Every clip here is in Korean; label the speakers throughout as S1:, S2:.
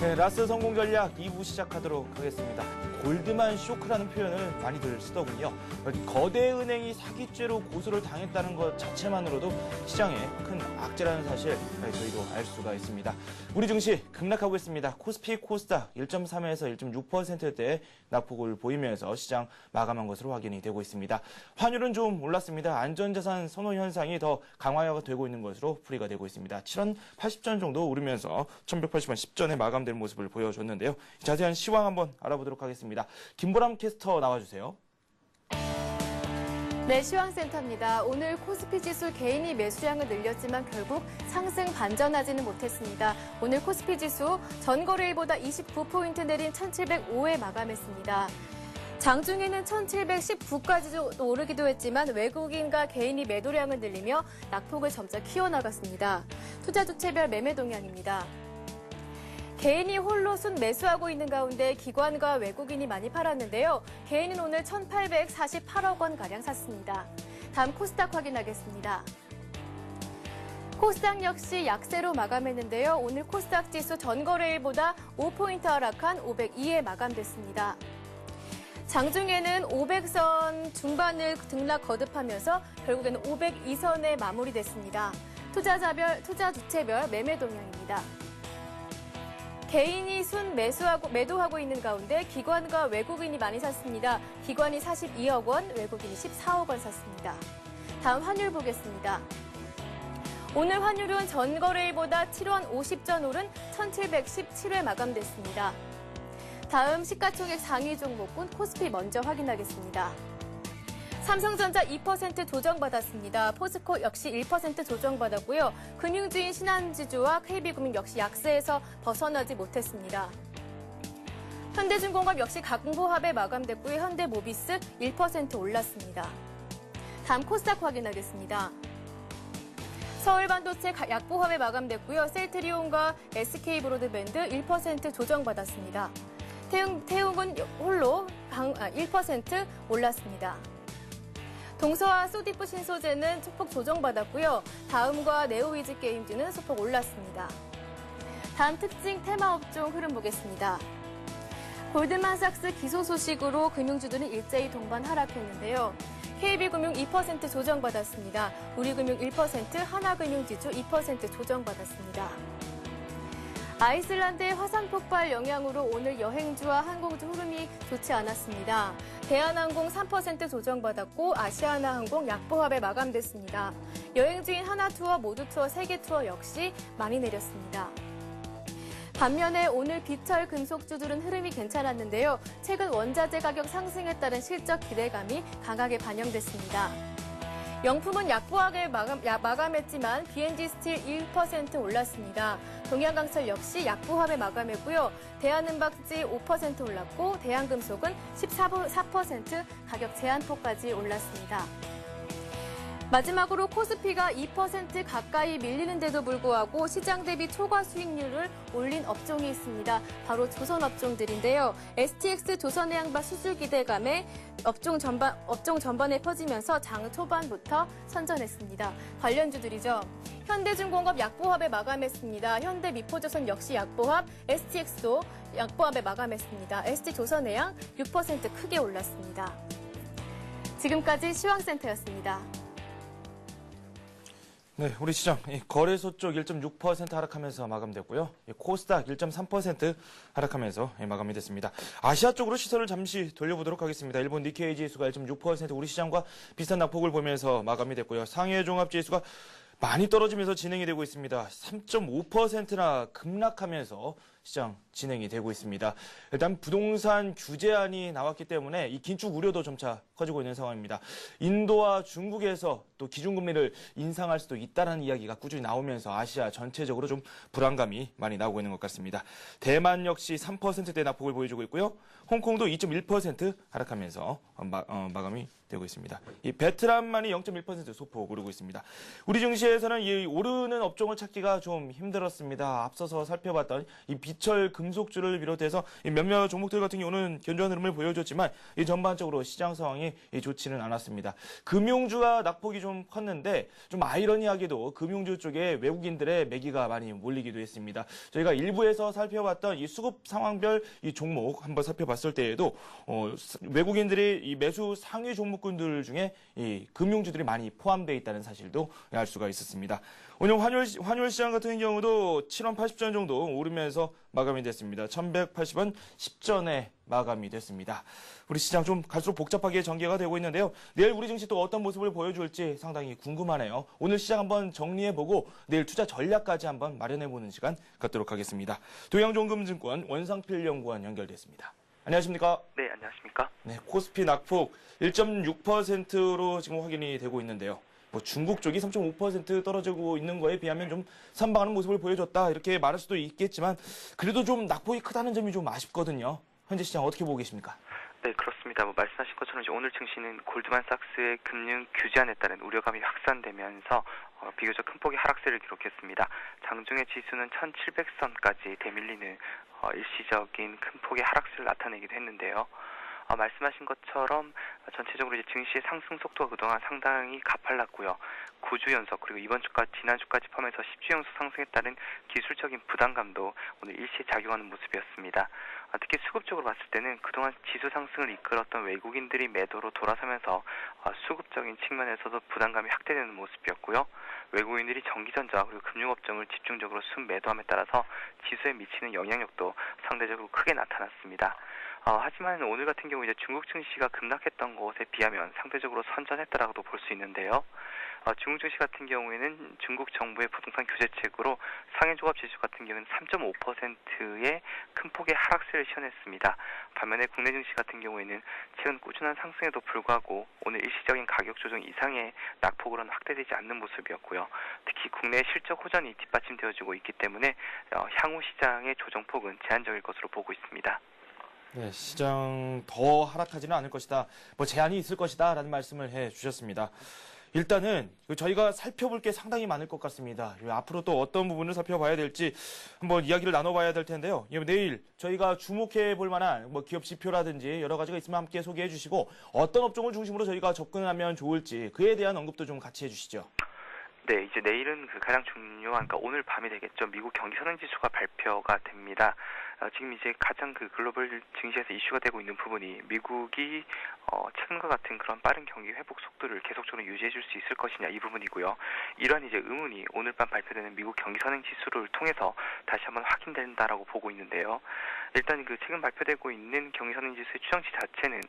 S1: 네, 라스 성공 전략 2부 시작하도록 하겠습니다. 골드만 쇼크라는 표현을 많이들 쓰더군요. 거대 은행이 사기죄로 고소를 당했다는 것 자체만으로도 시장에 큰 악재라는 사실 저희도 알 수가 있습니다. 우리 증시 급락하고 있습니다. 코스피, 코스닥 1.3에서 1.6%대의 낙폭을 보이면서 시장 마감한 것으로 확인이 되고 있습니다. 환율은 좀 올랐습니다. 안전자산 선호 현상이 더 강화가 되고 있는 것으로 풀이가 되고 있습니다. 7원 80전 정도 오르면서 1180원 10전에 마감된 모습을 보여줬는데요. 자세한 시황 한번 알아보도록 하겠습니다. 김보람 캐스터 나와주세요.
S2: 네, 시황센터입니다. 오늘 코스피 지수 개인이 매수량을 늘렸지만 결국 상승 반전하지는 못했습니다. 오늘 코스피 지수 전 거래일보다 29포인트 내린 1705에 마감했습니다. 장중에는 1719까지 오르기도 했지만 외국인과 개인이 매도량을 늘리며 낙폭을 점차 키워나갔습니다. 투자 주체별 매매 동향입니다. 개인이 홀로 순 매수하고 있는 가운데 기관과 외국인이 많이 팔았는데요. 개인은 오늘 1,848억 원가량 샀습니다. 다음 코스닥 확인하겠습니다. 코스닥 역시 약세로 마감했는데요. 오늘 코스닥 지수 전거래일보다 5포인트 하락한 502에 마감됐습니다. 장중에는 500선 중반을 등락 거듭하면서 결국에는 502선에 마무리됐습니다. 투자 주체별 매매 동향입니다. 개인이 순 매도하고 있는 가운데 기관과 외국인이 많이 샀습니다. 기관이 42억 원, 외국인이 14억 원 샀습니다. 다음 환율 보겠습니다. 오늘 환율은 전거래일보다 7원 50전 오른 1717에 마감됐습니다. 다음 시가총액 상위 종목군 코스피 먼저 확인하겠습니다. 삼성전자 2% 조정받았습니다. 포스코 역시 1% 조정받았고요. 금융주인 신한지주와 KB금융 역시 약세에서 벗어나지 못했습니다. 현대중공업 역시 강보합에 마감됐고요. 현대모비스 1% 올랐습니다. 다음 코스닥 확인하겠습니다. 서울반도체 약보합에 마감됐고요. 셀트리온과 SK브로드밴드 1% 조정받았습니다. 태웅은 홀로 1% 올랐습니다. 동서와 소디프 신소재는 소폭 조정받았고요. 다음과 네오위즈 게임즈는 소폭 올랐습니다. 다음 특징 테마 업종 흐름 보겠습니다. 골드만삭스 기소 소식으로 금융주들은 일제히 동반 하락했는데요. KB금융 2% 조정받았습니다. 우리금융 1%, 하나금융지주 2% 조정받았습니다. 아이슬란드의 화산 폭발 영향으로 오늘 여행주와 항공주 흐름이 좋지 않았습니다. 대한항공 3% 조정받았고 아시아나항공 약보합에 마감됐습니다. 여행주인 하나투어, 모두투어, 세계투어 역시 많이 내렸습니다. 반면에 오늘 비철 금속주들은 흐름이 괜찮았는데요. 최근 원자재 가격 상승에 따른 실적 기대감이 강하게 반영됐습니다. 영품은 약보합에 마감했지만 B&G 스틸 1% 올랐습니다. 동양강철 역시 약보합에 마감했고요. 대한은박지 5% 올랐고 대한금속은 14% 가격 제한폭까지 올랐습니다. 마지막으로 코스피가 2% 가까이 밀리는데도 불구하고 시장 대비 초과 수익률을 올린 업종이 있습니다. 바로 조선업종들인데요. STX 조선해양바 수주 기대감에 업종 전반에 퍼지면서 장 초반부터 선전했습니다. 관련주들이죠. 현대중공업 약보합에 마감했습니다. 현대미포조선 역시 약보합, STX도 약보합에 마감했습니다. ST조선해양 6% 크게 올랐습니다. 지금까지 시황센터였습니다.
S1: 네, 우리 시장 거래소 쪽 1.6% 하락하면서 마감됐고요. 코스닥 1.3% 하락하면서 마감이 됐습니다. 아시아 쪽으로 시선을 잠시 돌려보도록 하겠습니다. 일본 니케이 지수가 1.6% 우리 시장과 비슷한 낙폭을 보면서 마감이 됐고요. 상해 종합 지수가 많이 떨어지면서 진행이 되고 있습니다. 3.5%나 급락하면서 시장 진행이 되고 있습니다. 일단 부동산 규제안이 나왔기 때문에 이 긴축 우려도 점차 커지고 있는 상황입니다. 인도와 중국에서 또 기준금리를 인상할 수도 있다는 이야기가 꾸준히 나오면서 아시아 전체적으로 좀 불안감이 많이 나오고 있는 것 같습니다. 대만 역시 3%대 낙폭을 보여주고 있고요. 홍콩도 2.1% 하락하면서 마감이 되고 있습니다. 이 베트남만이 0.1% 소폭 오르고 있습니다. 우리 증시에서는 이 오르는 업종을 찾기가 좀 힘들었습니다. 앞서서 살펴봤던 이 비철 금속주를 비롯해서 몇몇 종목들 같은 경우는 견조한 흐름을 보여줬지만 이 전반적으로 시장 상황이 상황이 좋지는 않았습니다. 금융주가 낙폭이 좀 컸는데 좀 아이러니하게도 금융주 쪽에 외국인들의 매기가 많이 몰리기도 했습니다. 저희가 일부에서 살펴봤던 이 수급 상황별 이 종목 한번 살펴봤을 때에도 외국인들이 이 매수 상위 종목군들 중에 이 금융주들이 많이 포함되어 있다는 사실도 알 수가 있었습니다. 오늘 환율 시장 같은 경우도 7원 80전 정도 오르면서 마감이 됐습니다. 1180원 10전에 마감이 됐습니다. 우리 시장 좀 갈수록 복잡하게 전개가 되고 있는데요. 내일 우리 증시 또 어떤 모습을 보여줄지 상당히 궁금하네요. 오늘 시장 한번 정리해보고 내일 투자 전략까지 한번 마련해보는 시간 갖도록 하겠습니다. 도양종금증권 원상필 연구원 연결됐습니다. 안녕하십니까?
S3: 네, 안녕하십니까?
S1: 네, 코스피 낙폭 1.6%로 지금 확인이 되고 있는데요. 중국 쪽이 3.5% 떨어지고 있는 거에 비하면 좀 선방하는 모습을 보여줬다 이렇게 말할 수도 있겠지만 그래도 좀 낙폭이 크다는 점이 좀 아쉽거든요. 현재 시장 어떻게 보고 계십니까?
S3: 네, 그렇습니다. 말씀하신 것처럼 이제 오늘 증시는 골드만삭스의 금융 규제안에 따른 우려감이 확산되면서 비교적 큰 폭의 하락세를 기록했습니다. 장중의 지수는 1700선까지 대밀리는 일시적인 큰 폭의 하락세를 나타내기도 했는데요. 말씀하신 것처럼 전체적으로 이제 증시의 상승 속도가 그동안 상당히 가팔랐고요. 9주 연속 그리고 이번 주까지 지난주까지 포함해서 10주 연속 상승에 따른 기술적인 부담감도 오늘 일시에 작용하는 모습이었습니다. 특히 수급적으로 봤을 때는 그동안 지수 상승을 이끌었던 외국인들이 매도로 돌아서면서 수급적인 측면에서도 부담감이 확대되는 모습이었고요. 외국인들이 전기전자 그리고 금융업종을 집중적으로 순매도함에 따라서 지수에 미치는 영향력도 상대적으로 크게 나타났습니다. 하지만 오늘 같은 경우 이제 중국 증시가 급락했던 것에 비하면 상대적으로 선전했다라고도 볼 수 있는데요. 중국 증시 같은 경우에는 중국 정부의 부동산 규제책으로 상해종합지수 같은 경우는 3.5%의 큰 폭의 하락세를 시현했습니다. 반면에 국내 증시 같은 경우에는 최근 꾸준한 상승에도 불구하고 오늘 일시적인 가격 조정 이상의 낙폭으로는 확대되지 않는 모습이었고요. 특히 국내 실적 호전이 뒷받침되어지고 있기 때문에 향후 시장의 조정폭은 제한적일 것으로 보고 있습니다.
S1: 네, 시장 더 하락하지는 않을 것이다. 제한이 있을 것이다 라는 말씀을 해 주셨습니다. 일단은 저희가 살펴볼 게 상당히 많을 것 같습니다. 앞으로 또 어떤 부분을 살펴봐야 될지 한번 이야기를 나눠봐야 될 텐데요. 내일 저희가 주목해 볼 만한 기업 지표라든지 여러 가지가 있으면 함께 소개해 주시고 어떤 업종을 중심으로 저희가 접근하면 좋을지 그에 대한 언급도 좀 같이 해주시죠.
S3: 네, 이제 내일은 가장 중요한, 그러니까 오늘 밤이 되겠죠. 미국 경기 선행지수가 발표가 됩니다. 지금 이제 가장 글로벌 증시에서 이슈가 되고 있는 부분이 미국이 최근과 같은 그런 빠른 경기 회복 속도를 계속적으로 유지해줄 수 있을 것이냐 이 부분이고요. 이러한 이제 의문이 오늘 밤 발표되는 미국 경기 선행지수를 통해서 다시 한번 확인된다라고 보고 있는데요. 일단 최근 발표되고 있는 경기 선행지수의 추정치 자체는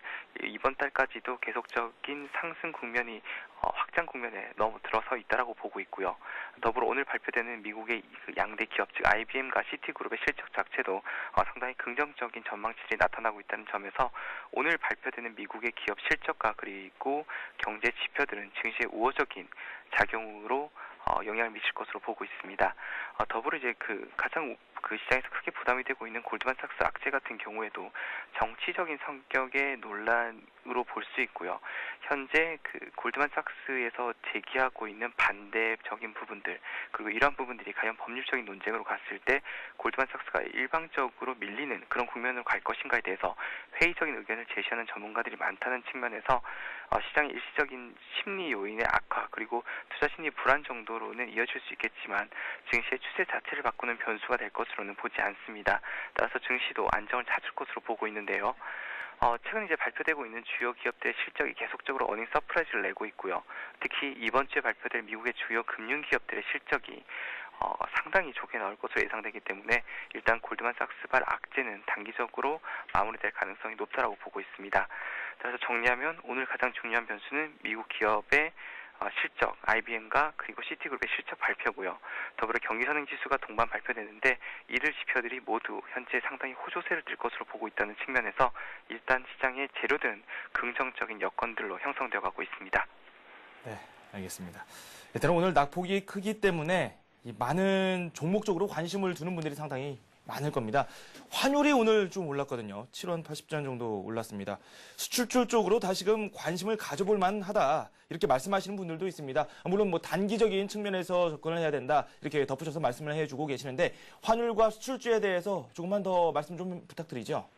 S3: 이번 달까지도 계속적인 상승 국면이 확장 국면에 너무 들어서 있다라고 보고 있고요. 더불어 오늘 발표되는 미국의 양대 기업 즉 IBM과 시티그룹의 실적 자체도 상당히 긍정적인 전망치들이 나타나고 있다는 점에서 오늘 발표되는 미국의 기업 실적과 그리고 경제 지표들은 증시에 우호적인 작용으로 영향을 미칠 것으로 보고 있습니다. 더불어 이제 가장 시장에서 크게 부담이 되고 있는 골드만삭스 악재 같은 경우에도 정치적인 성격의 논란으로 볼 수 있고요. 현재 골드만삭스에서 제기하고 있는 반대적인 부분들 그리고 이러한 부분들이 과연 법률적인 논쟁으로 갔을 때 골드만삭스가 일방적으로 밀리는 그런 국면으로 갈 것인가에 대해서 회의적인 의견을 제시하는 전문가들이 많다는 측면에서 시장의 일시적인 심리 요인의 악화 그리고 투자 심리 불안 정도로는 이어질 수 있겠지만 증시의 추세 자체를 바꾸는 변수가 될 것으로는 보지 않습니다. 따라서 증시도 안정을 찾을 것으로 보고 있는데요. 최근 이제 발표되고 있는 주요 기업들의 실적이 계속적으로 어닝 서프라이즈를 내고 있고요. 특히 이번 주에 발표될 미국의 주요 금융 기업들의 실적이 상당히 좋게 나올 것으로 예상되기 때문에 일단 골드만삭스발 악재는 단기적으로 마무리될 가능성이 높다라고 보고 있습니다. 그래서 정리하면 오늘 가장 중요한 변수는 미국 기업의 실적, IBM과 그리고 시티그룹의 실적 발표고요. 더불어 경기선행지수가 동반 발표되는데 이들 지표들이 모두 현재 상당히 호조세를 띨 것으로 보고 있다는 측면에서 일단 시장의 재료들은 긍정적인 여건들로 형성되어 가고 있습니다.
S1: 네, 알겠습니다. 일단 오늘 낙폭이 크기 때문에 많은 종목적으로 관심을 두는 분들이 상당히 많을 겁니다. 환율이 오늘 좀 올랐거든요. 7원 80전 정도 올랐습니다. 수출주 쪽으로 다시금 관심을 가져볼 만하다. 이렇게 말씀하시는 분들도 있습니다. 물론 단기적인 측면에서 접근을 해야 된다. 이렇게 덧붙여서 말씀을 해주고 계시는데 환율과 수출주에 대해서 조금만 더 말씀 좀 부탁드리죠.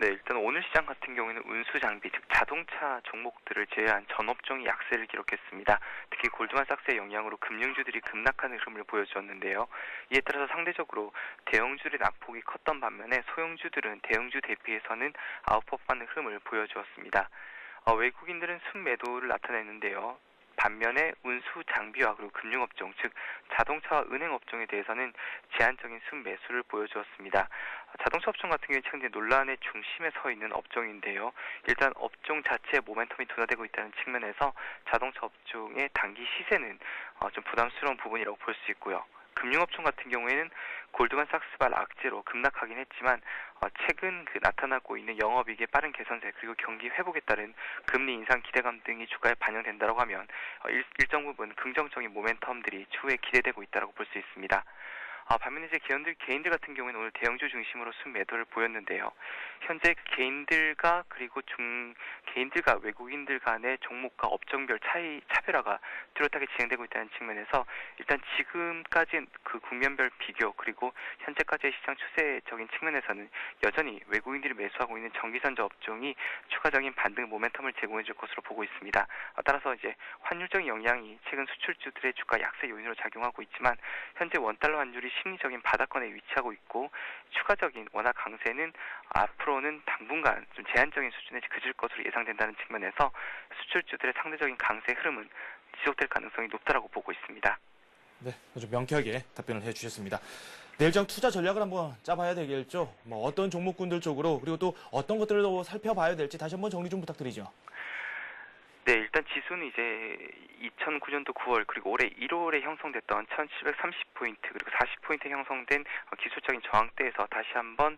S3: 네, 일단 오늘 시장 같은 경우에는 운수 장비, 즉 자동차 종목들을 제외한 전 업종이 약세를 기록했습니다. 특히 골드만삭스의 영향으로 금융주들이 급락하는 흐름을 보여주었는데요. 이에 따라서 상대적으로 대형주들의 낙폭이 컸던 반면에 소형주들은 대형주 대비해서는 아웃퍼포하는 흐름을 보여주었습니다. 외국인들은 순매도를 나타냈는데요. 반면에 운수 장비와 그리고 금융업종, 즉 자동차와 은행 업종에 대해서는 제한적인 순매수를 보여주었습니다. 자동차 업종 같은 경우에 최근 논란의 중심에 서 있는 업종인데요. 일단 업종 자체의 모멘텀이 둔화되고 있다는 측면에서 자동차 업종의 단기 시세는 좀 부담스러운 부분이라고 볼 수 있고요. 금융업종 같은 경우에는 골드만삭스발 악재로 급락하긴 했지만 최근 나타나고 있는 영업이익의 빠른 개선세 그리고 경기 회복에 따른 금리 인상 기대감 등이 주가에 반영된다고 하면 일정 부분 긍정적인 모멘텀들이 추후에 기대되고 있다고 볼 수 있습니다. 반면에 이제 개인들 같은 경우에는 오늘 대형주 중심으로 순매도를 보였는데요. 현재 개인들과 외국인들 간의 종목과 업종별 차별화가 뚜렷하게 진행되고 있다는 측면에서 일단 지금까지 그 국면별 비교 그리고 현재까지의 시장 추세적인 측면에서는 여전히 외국인들이 매수하고 있는 전기전자 업종이 추가적인 반등 모멘텀을 제공해줄 것으로 보고 있습니다. 따라서 이제 환율적인 영향이 최근 수출주들의 주가 약세 요인으로 작용하고 있지만 현재 원달러 환율이 심리적인 바닥권에 위치하고 있고 추가적인 원화 강세는 앞으로는 당분간 좀 제한적인 수준에 그칠 것으로 예상된다는 측면에서 수출주들의 상대적인 강세 흐름은 지속될 가능성이 높다라고 보고 있습니다.
S1: 네, 아주 명쾌하게 답변을 해주셨습니다. 내일장 투자 전략을 한번 짜봐야 되겠죠. 어떤 종목군들 쪽으로 그리고 또 어떤 것들을 더 살펴봐야 될지 다시 한번 정리 좀 부탁드리죠.
S3: 네, 일단 지수는 이제 2009년도 9월 그리고 올해 1월에 형성됐던 1730포인트 그리고 40포인트 형성된 기술적인 저항대에서 다시 한번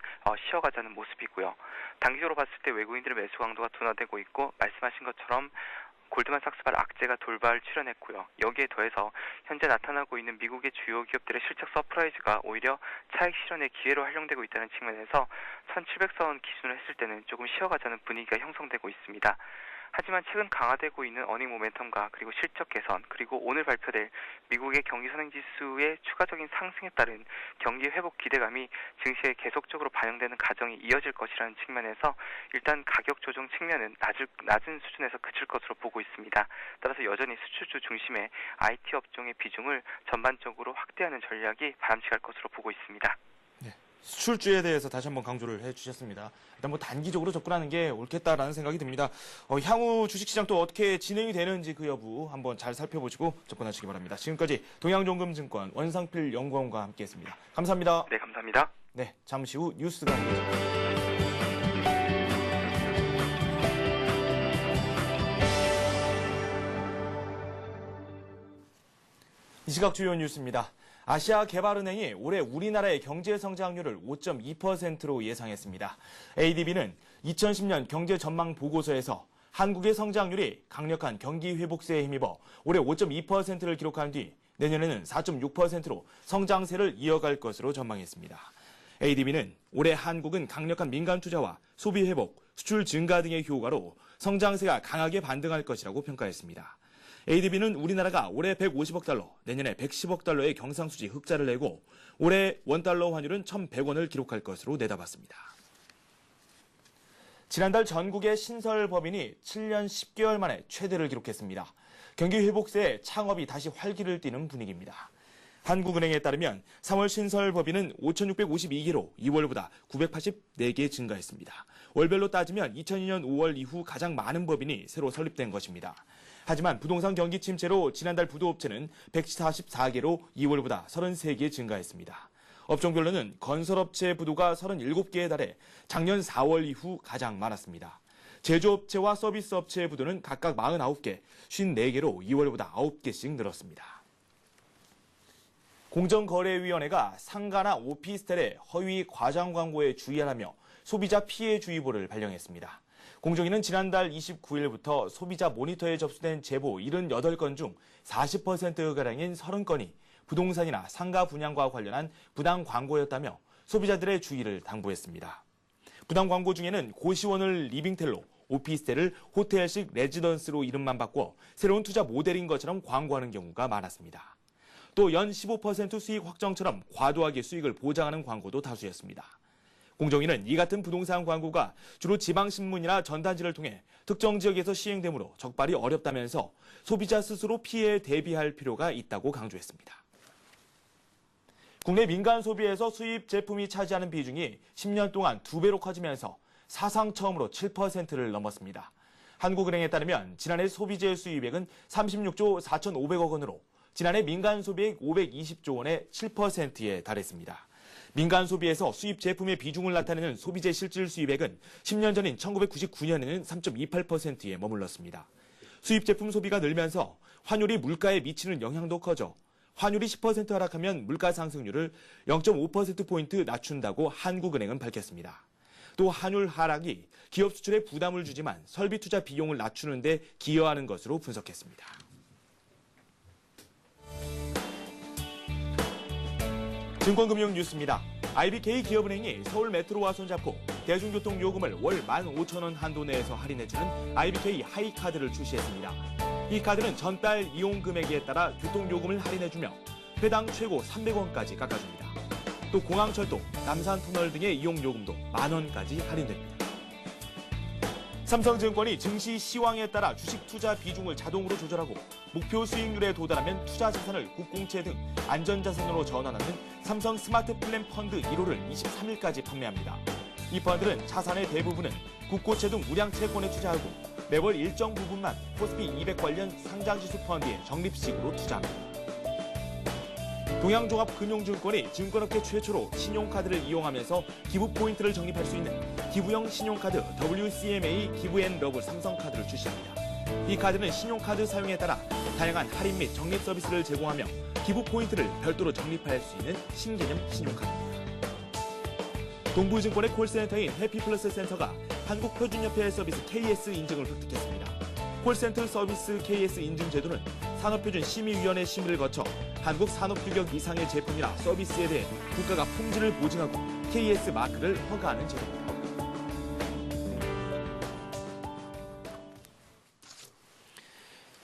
S3: 쉬어가자는 모습이고요. 단기적으로 봤을 때 외국인들의 매수 강도가 둔화되고 있고 말씀하신 것처럼 골드만삭스발 악재가 돌발 출현했고요. 여기에 더해서 현재 나타나고 있는 미국의 주요 기업들의 실적 서프라이즈가 오히려 차익 실현의 기회로 활용되고 있다는 측면에서 1700선 기준으로 했을 때는 조금 쉬어가자는 분위기가 형성되고 있습니다. 하지만 최근 강화되고 있는 어닝 모멘텀과 그리고 실적 개선 그리고 오늘 발표될 미국의 경기 선행지수의 추가적인 상승에 따른 경기 회복 기대감이 증시에 계속적으로 반영되는 과정이 이어질 것이라는 측면에서 일단 가격 조정 측면은 낮은 수준에서 그칠 것으로 보고 있습니다. 따라서 여전히 수출주 중심의 IT 업종의 비중을 전반적으로 확대하는 전략이 바람직할 것으로 보고 있습니다.
S1: 수출주에 대해서 다시 한번 강조를 해주셨습니다. 일단 단기적으로 접근하는 게 옳겠다라는 생각이 듭니다. 향후 주식시장 또 어떻게 진행이 되는지 그 여부 한번 잘 살펴보시고 접근하시기 바랍니다. 지금까지 동양종금증권 원상필 연구원과 함께했습니다. 감사합니다.
S3: 네, 감사합니다.
S1: 네, 잠시 후 뉴스가 함께합니다. 이 시각 주요 뉴스입니다. 아시아개발은행이 올해 우리나라의 경제 성장률을 5.2%로 예상했습니다. ADB는 2010년 경제 전망 보고서에서 한국의 성장률이 강력한 경기 회복세에 힘입어 올해 5.2%를 기록한 뒤 내년에는 4.6%로 성장세를 이어갈 것으로 전망했습니다. ADB는 올해 한국은 강력한 민간 투자와 소비 회복, 수출 증가 등의 효과로 성장세가 강하게 반등할 것이라고 평가했습니다. ADB는 우리나라가 올해 150억 달러, 내년에 110억 달러의 경상수지 흑자를 내고 올해 원달러 환율은 1,100원을 기록할 것으로 내다봤습니다. 지난달 전국의 신설법인이 7년 10개월 만에 최대를 기록했습니다. 경기 회복세에 창업이 다시 활기를 띠는 분위기입니다. 한국은행에 따르면 3월 신설법인은 5,652개로 2월보다 984개 증가했습니다. 월별로 따지면 2002년 5월 이후 가장 많은 법인이 새로 설립된 것입니다. 하지만 부동산 경기 침체로 지난달 부도업체는 144개로 2월보다 33개 증가했습니다. 업종별로는 건설업체 부도가 37개에 달해 작년 4월 이후 가장 많았습니다. 제조업체와 서비스업체의 부도는 각각 49개, 54개로 2월보다 9개씩 늘었습니다. 공정거래위원회가 상가나 오피스텔의 허위 과장 광고에 주의하라며 소비자 피해 주의보를 발령했습니다. 공정위는 지난달 29일부터 소비자 모니터에 접수된 제보 78건 중 40%가량인 30건이 부동산이나 상가 분양과 관련한 부당 광고였다며 소비자들의 주의를 당부했습니다. 부당 광고 중에는 고시원을 리빙텔로, 오피스텔을 호텔식 레지던스로 이름만 바꿔 새로운 투자 모델인 것처럼 광고하는 경우가 많았습니다. 또 연 15% 수익 확정처럼 과도하게 수익을 보장하는 광고도 다수였습니다. 공정위는 이 같은 부동산 광고가 주로 지방신문이나 전단지를 통해 특정 지역에서 시행되므로 적발이 어렵다면서 소비자 스스로 피해에 대비할 필요가 있다고 강조했습니다. 국내 민간 소비에서 수입 제품이 차지하는 비중이 10년 동안 2배로 커지면서 사상 처음으로 7%를 넘었습니다. 한국은행에 따르면 지난해 소비재 수입액은 36조 4,500억 원으로 지난해 민간 소비액 520조 원의 7%에 달했습니다. 민간 소비에서 수입 제품의 비중을 나타내는 소비재 실질 수입액은 10년 전인 1999년에는 3.28%에 머물렀습니다. 수입 제품 소비가 늘면서 환율이 물가에 미치는 영향도 커져 환율이 10% 하락하면 물가 상승률을 0.5%포인트 낮춘다고 한국은행은 밝혔습니다. 또 환율 하락이 기업 수출에 부담을 주지만 설비 투자 비용을 낮추는 데 기여하는 것으로 분석했습니다. 증권금융 뉴스입니다. IBK 기업은행이 서울 메트로와 손잡고 대중교통 요금을 월 15,000원 한도 내에서 할인해주는 IBK 하이카드를 출시했습니다. 이 카드는 전달 이용 금액에 따라 교통요금을 할인해주며 회당 최고 300원까지 깎아줍니다. 또 공항철도, 남산터널 등의 이용요금도 만원까지 할인됩니다. 삼성증권이 증시 시황에 따라 주식 투자 비중을 자동으로 조절하고 목표 수익률에 도달하면 투자 자산을 국공채 등 안전자산으로 전환하는 삼성 스마트 플랜 펀드 1호를 23일까지 판매합니다. 이 펀드는 자산의 대부분은 국고채 등 우량채권에 투자하고 매월 일정 부분만 코스피 200 관련 상장지수 펀드에 적립식으로 투자합니다. 동양종합금융증권이 증권업계 최초로 신용카드를 이용하면서 기부 포인트를 적립할 수 있는 기부형 신용카드 WCMA 기브앤러브 삼성카드를 출시합니다. 이 카드는 신용카드 사용에 따라 다양한 할인 및 적립 서비스를 제공하며 기부 포인트를 별도로 적립할 수 있는 신개념 신용카드입니다. 동부증권의 콜센터인 해피플러스 센터가 한국표준협회 서비스 KS 인증을 획득했습니다. 콜센터 서비스 KS 인증 제도는 산업표준심의위원회 심의를 거쳐 한국 산업규격 이상의 제품이나 서비스에 대해 국가가 품질을 보증하고 KS 마크를 허가하는 제도입니다.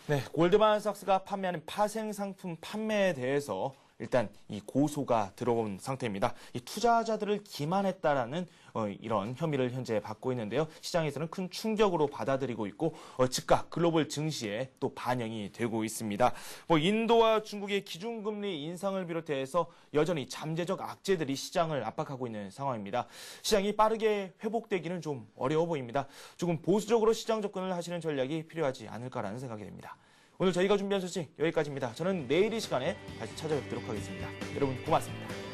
S1: 네, 골드만삭스가 판매하는 파생 상품 판매에 대해서 일단 이 고소가 들어온 상태입니다. 이 투자자들을 기만했다라는 이런 혐의를 현재 받고 있는데요. 시장에서는 큰 충격으로 받아들이고 있고 즉각 글로벌 증시에 또 반영이 되고 있습니다. 인도와 중국의 기준금리 인상을 비롯해서 여전히 잠재적 악재들이 시장을 압박하고 있는 상황입니다. 시장이 빠르게 회복되기는 좀 어려워 보입니다. 조금 보수적으로 시장 접근을 하시는 전략이 필요하지 않을까라는 생각이 듭니다. 오늘 저희가 준비한 소식 여기까지입니다. 저는 내일 이 시간에 다시 찾아뵙도록 하겠습니다. 여러분 고맙습니다.